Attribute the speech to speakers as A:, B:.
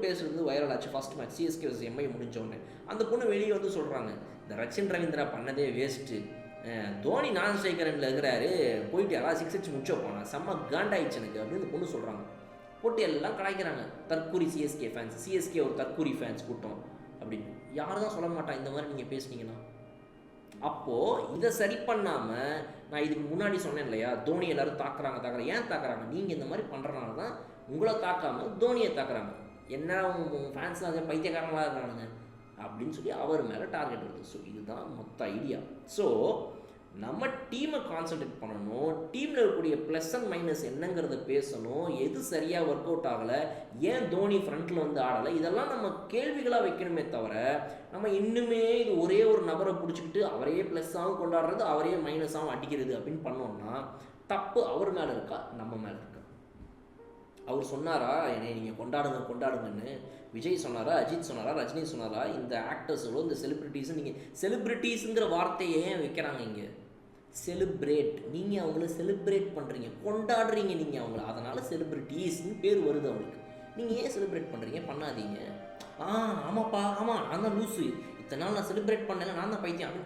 A: பேசுறது வைரல் ஆச்சு first match CSK vs Mi முடிஞ்சோடனே. அந்த பொண்ணு வெளியே வந்து சொல்கிறாங்க, இந்த ரச்சின் ரவீந்திரா பண்ணதே வேஸ்ட்டு, தோனி நான் ஸ்ட்ரைக்கரில் இருக்கிறாரு, போயிட்டு யாராவது 6 அடிச்சு முடிச்ச போனா செம்ம காண்டாயிடுச்சு எனக்கு அப்படின்னு இந்த பொண்ணு சொல்கிறாங்க. போட்டு எல்லாம் கலாய்க்கிறாங்க, தற்கூரி சிஎஸ்கே ஃபேன்ஸ், சிஎஸ்கே ஒரு தற்கூரி ஃபேன்ஸ் கூட்டம் அப்படின்னு. யாரும் தான் சொல்ல மாட்டான் இந்த மாதிரி நீங்கள் பேசுனீங்கன்னா. அப்போது இதை சரி பண்ணாமல், நான் இதுக்கு முன்னாடி சொன்னேன் இல்லையா, தோனி எல்லோரும் தாக்குறாங்க. ஏன் தாக்குறாங்க? நீங்கள் இந்த மாதிரி பண்ணுறனால தான் உங்களை தாக்காமல் தோனியை தாக்குறாங்க. என்ன உங்கள் ஃபேன்ஸ்லாம் அதே பைத்தியக்காரங்களாக இருக்கிறானுங்க அப்படின்னு சொல்லி அவர் மேலே டார்கெட் வருது. ஸோ இதுதான் மொத்த ஐடியா. ஸோ நம்ம டீமை கான்சன்ட்ரேட் பண்ணணும், டீமில் இருக்கக்கூடிய ப்ளஸ் அண்ட் மைனஸ் என்னங்கிறத பேசணும், எது சரியாக ஒர்க் அவுட் ஆகலை, ஏன் தோனி ஃப்ரண்ட்டில் வந்து ஆடலை, இதெல்லாம் நம்ம கேள்விகளாக வைக்கணுமே தவிர நம்ம இன்னுமே இது ஒரே ஒரு நபரை பிடிச்சிக்கிட்டு அவரையே ப்ளஸ்ஸாகவும் கொண்டாடுறது அவரையே மைனஸாகவும் அடிக்கிறது அப்படின்னு பண்ணோம்னா தப்பு அவர் மேலே இருக்கா நம்ம மேலே இருக்கா? அவர் சொன்னாரா என்னை நீங்கள் கொண்டாடுங்கன்னு? விஜய் சொன்னாரா, அஜித் சொன்னாரா, ரஜினி சொன்னாரா? இந்த ஆக்டர்ஸோட இந்த செலிப்ரிட்டிஸும் நீங்கள் செலிப்ரிட்டிஸுங்கிற வார்த்தையை ஏன் வைக்கிறாங்க இங்கே? செலிப்ரேட், நீங்கள் அவங்கள செலிப்ரேட் பண்ணுறீங்க, கொண்டாடுறீங்க நீங்கள் அவங்கள, அதனால் செலிப்ரிட்டிஸ்ன்னு பேர் வருது அவங்களுக்கு. நீங்கள் ஏன் செலிப்ரேட் பண்ணுறீங்க? பண்ணாதீங்க. ஆமாப்பா, ஆமாம் நான் தான் லூஸு, இத்தனை நாள் நான் செலிப்ரேட் பண்ணல, நான் தான் பைத்தியம் அப்படின்னு